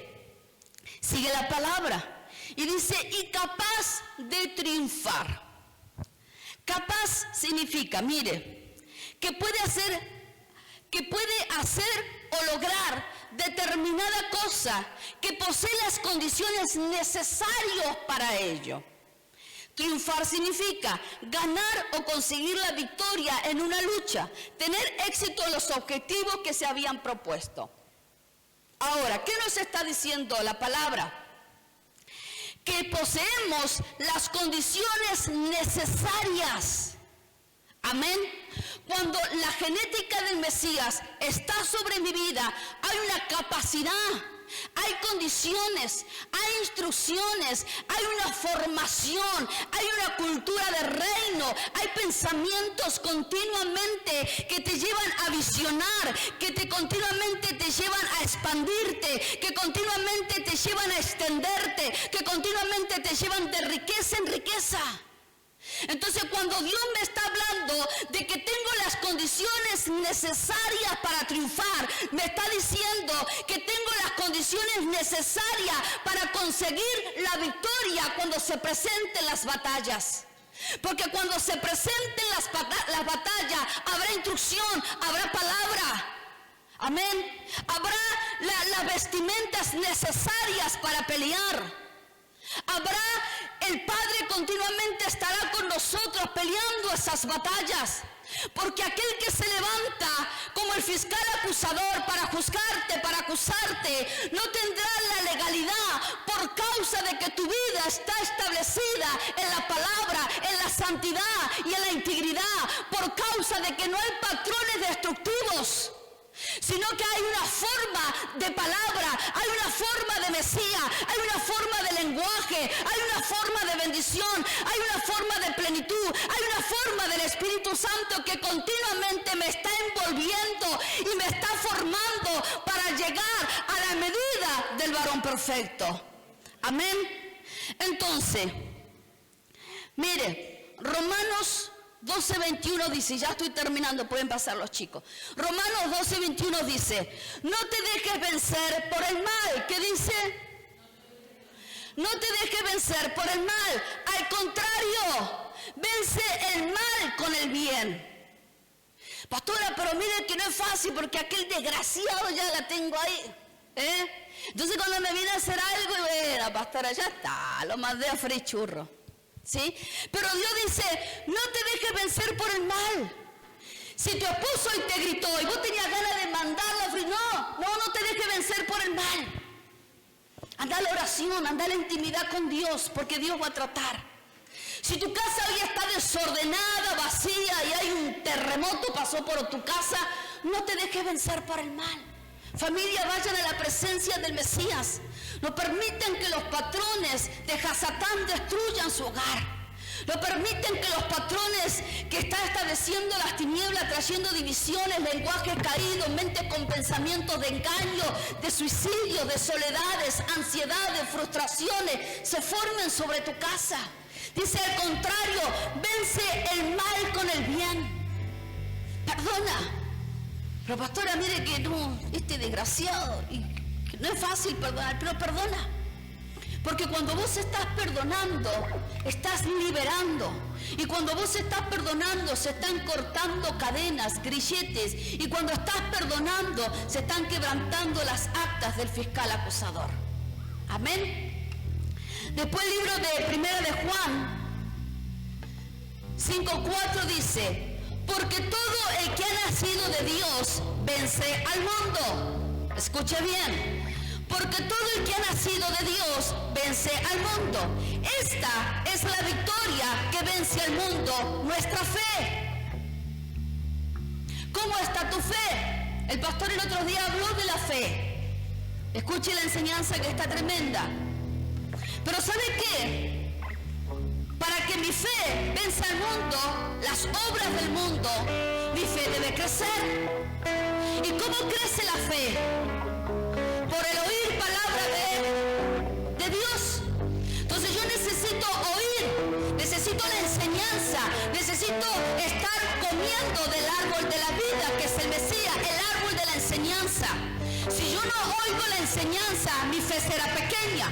sigue la palabra y dice, y capaz de triunfar. Capaz significa, mire, que puede hacer o lograr determinada cosa, que posee las condiciones necesarias para ello. Triunfar significa ganar o conseguir la victoria en una lucha, tener éxito en los objetivos que se habían propuesto. Ahora, ¿qué nos está diciendo la palabra? Que poseemos las condiciones necesarias. Amén. Cuando la genética del Mesías está sobre mi vida, hay una capacidad, hay condiciones, hay instrucciones, hay una formación, hay una cultura de reino, hay pensamientos continuamente que te llevan a visionar, que continuamente te llevan a expandirte, que continuamente te llevan a extenderte, que continuamente te llevan de riqueza en riqueza. Entonces, cuando Dios me está hablando de que tengo las condiciones necesarias para triunfar, me está diciendo que tengo las condiciones necesarias para conseguir la victoria cuando se presenten las batallas. Porque cuando se presenten las batallas, habrá instrucción, habrá palabra, Amén. Habrá las vestimentas necesarias para pelear. El Padre continuamente estará con nosotros peleando esas batallas. Porque aquel que se levanta como el fiscal acusador para juzgarte, para acusarte, no tendrá la legalidad por causa de que tu vida está establecida en la palabra, en la santidad y en la integridad, por causa de que no hay patrones destructivos, sino que hay una forma de palabra, hay una forma de Mesías, hay una forma de lenguaje, hay una forma de bendición, hay una forma de plenitud, hay una forma del Espíritu Santo que continuamente me está envolviendo y me está formando para llegar a la medida del varón perfecto. Amén. Entonces, mire, Romanos 12:21 dice, ya estoy terminando, pueden pasar los chicos. Romanos 12:21 dice, no te dejes vencer por el mal. ¿Qué dice? No te dejes vencer por el mal. Al contrario, vence el mal con el bien. Pastora, pero mire que no es fácil porque aquel desgraciado ya la tengo ahí. Entonces cuando me viene a hacer algo, la pastora, ya está, lo mandé a freír churro. ¿Sí? Pero Dios dice, no te dejes vencer por el mal. Si tu esposo hoy te gritó y vos tenías ganas de mandarlo, no te dejes vencer por el mal. Anda a la oración, anda a la intimidad con Dios, porque Dios va a tratar. Si tu casa hoy está desordenada, vacía y hay un terremoto pasó por tu casa, no te dejes vencer por el mal. Familia, vayan a la presencia del Mesías. No permiten que los patrones de Hasatán destruyan su hogar. No permiten que los patrones que están estableciendo las tinieblas, trayendo divisiones, lenguajes caídos, mentes con pensamientos de engaño, de suicidio, de soledades, ansiedades, frustraciones, se formen sobre tu casa. Dice al contrario, vence el mal con el bien. Perdona. Pero pastora, mire que no, este desgraciado, y que no es fácil perdonar, pero perdona. Porque cuando vos estás perdonando, estás liberando. Y cuando vos estás perdonando, se están cortando cadenas, grilletes. Y cuando estás perdonando, se están quebrantando las actas del fiscal acusador. Amén. Después el libro de Primera de Juan 5:4 dice, porque todo el que ha nacido de Dios vence al mundo. Escuche bien. Porque todo el que ha nacido de Dios vence al mundo. Esta es la victoria que vence al mundo, nuestra fe. ¿Cómo está tu fe? El pastor el otro día habló de la fe. Escuche la enseñanza que está tremenda. Pero ¿sabe qué? Para que mi fe venza al mundo, las obras del mundo, mi fe debe crecer. ¿Y cómo crece la fe? Por el oír palabra de Dios. Entonces yo necesito oír, necesito la enseñanza, necesito estar comiendo del árbol de la vida, que es el Mesías, el árbol de la enseñanza. Si yo no oigo la enseñanza, mi fe será pequeña.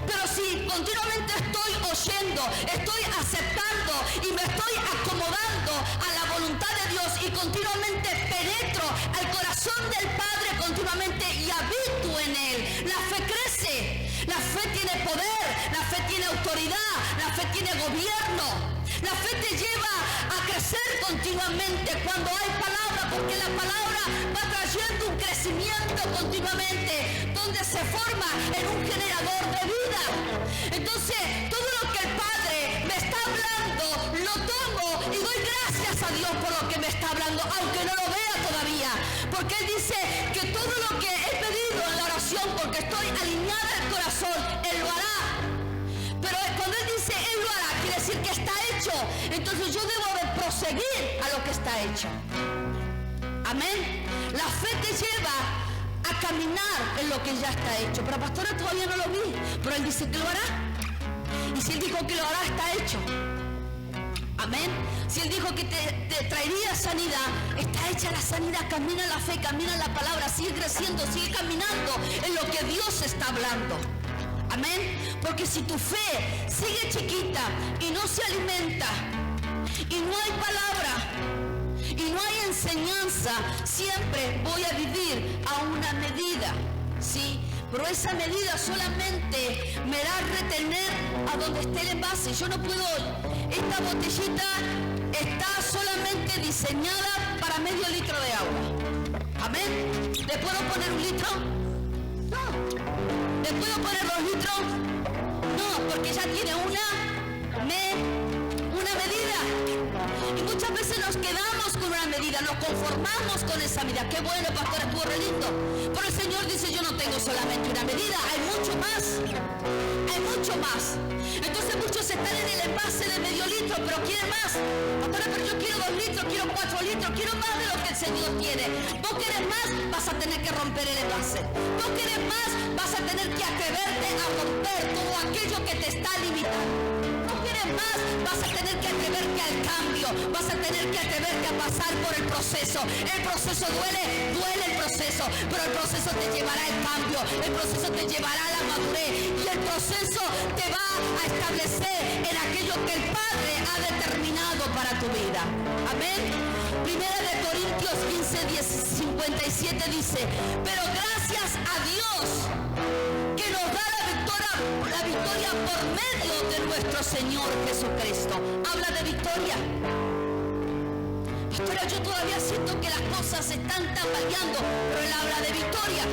Pero si continuamente estoy oyendo, estoy aceptando y me estoy acomodando a la voluntad de Dios y continuamente penetro al corazón del Padre continuamente y habito en Él, la fe crece. La fe tiene poder, la fe tiene autoridad, la fe tiene gobierno. La fe te lleva a crecer continuamente cuando hay palabra, porque la palabra va trayendo un crecimiento continuamente, donde se forma en un generador de vida. Entonces, todo lo que el Padre me está hablando, lo tomo y doy gracias a Dios por lo que me está hablando, aunque no lo vea todavía. Porque Él dice que todo lo que he pedido en la oración, porque estoy alineada al corazón, Él lo hará. Pero cuando Él dice Él lo hará, quiere decir que está hecho. Entonces yo debo de proseguir a lo que está hecho. Amén. La fe te lleva a caminar en lo que ya está hecho. Pero pastora, todavía no lo vi. Pero Él dice que lo hará. Y si Él dijo que lo hará, está hecho. Amén. Si Él dijo que te traería sanidad, está hecha la sanidad. Camina en la fe, camina en la palabra, sigue creciendo, sigue caminando en lo que Dios está hablando. Amén. Porque si tu fe sigue chiquita y no se alimenta y no hay palabra y no hay enseñanza, siempre voy a vivir a una medida, ¿sí? Pero esa medida solamente me da a retener a donde esté el envase. Yo no puedo, esta botellita está solamente diseñada para medio litro de agua. ¿Amén? ¿Le puedo poner 1 litro? No. ¿Le puedo poner 2 litros? No, porque ya tiene una medida. Y muchas veces nos quedamos con una medida, nos conformamos con esa medida. Qué bueno, pastor, estuvo re lindo. Pero el Señor dice, yo no tengo solamente una medida, hay mucho más. Hay mucho más. Entonces muchos están en el envase de medio litro, pero quieren más. Pastor, pero yo quiero 2 litros, quiero 4 litros, quiero más de lo que el Señor tiene. Vos querés más, vas a tener que romper el envase. Vos querés más, vas a tener que atreverte a romper todo aquello que te está limitando. Más, vas a tener que atreverte al cambio, vas a tener que atreverte a pasar por el proceso. El proceso duele el proceso, pero el proceso te llevará al cambio, el proceso te llevará a la madurez y el proceso te va a establecer en aquello que el Padre ha determinado para tu vida. Amén. Primera de Corintios 15:57 dice, pero gracias a Dios que nos da la victoria por medio de nuestro Señor Jesucristo. Habla de victoria. Pastora, yo todavía siento que las cosas se están tambaleando, pero él habla de victoria.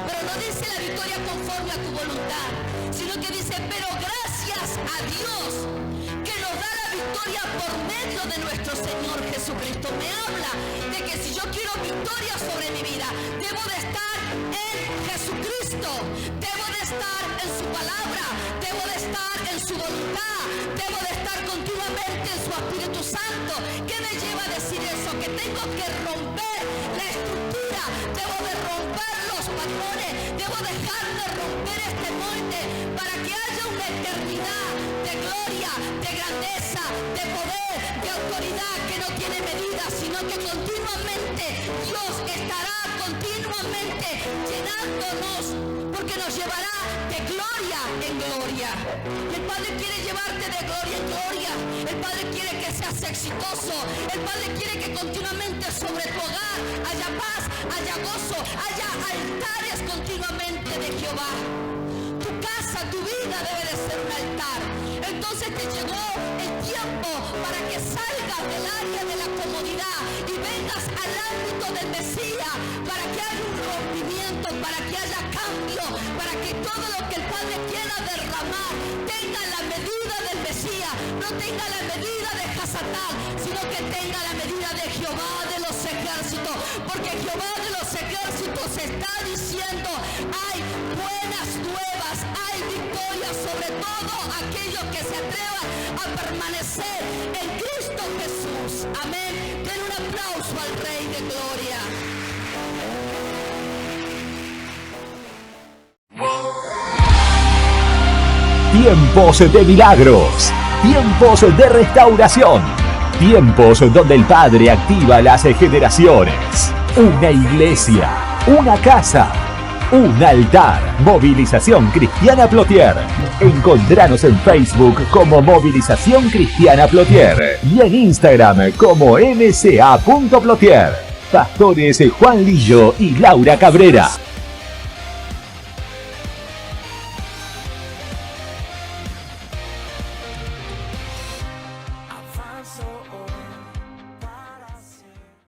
Pero no dice la victoria conforme a tu voluntad, sino que dice, pero gracias a Dios que nos da la victoria por medio de nuestro Señor Jesucristo. Me habla de que si yo quiero victoria sobre mi vida, debo de estar en Jesucristo, debo de estar en su palabra, debo de estar en su voluntad, debo de estar continuamente en su Espíritu Santo. ¿Qué me lleva a decir eso? Que tengo que romper la estructura, debo de romper los patrones, debo dejar de romper este molde para que haya una eternidad de gloria, de grandeza, de poder, de autoridad que no tiene medida, sino que continuamente Dios estará continuamente llenándonos, porque nos llevará de gloria en gloria. El Padre quiere llevarte de gloria en gloria. El Padre quiere que seas exitoso. El Padre quiere que continuamente sobre tu hogar haya paz, haya gozo, haya altares continuamente de Jehová. Tu casa, tu vida debe de ser un altar. Entonces te llegó el tiempo para que salgas del área de la comodidad y vengas al ámbito del Mesías, para que haya un rompimiento, para que haya cambio, para que todo lo que el Padre quiera derramar tenga la medida del Mesías, no tenga la medida de Hasatán, sino que tenga la medida de Jehová de los ejércitos, porque Jehová de los ejércitos está diciendo, hay buenas nuevas, hay victoria sobre todo aquellos que se atrevan a permanecer en Cristo Jesús. Amén. Den un aplauso al Rey de Gloria. Tiempos de milagros, tiempos de restauración, tiempos donde el Padre activa las generaciones. Una iglesia, una casa, un altar. Movilización Cristiana Plotier. Encontranos en Facebook como Movilización Cristiana Plotier y en Instagram como mca.plotier. Pastores Juan Lillo y Laura Cabrera.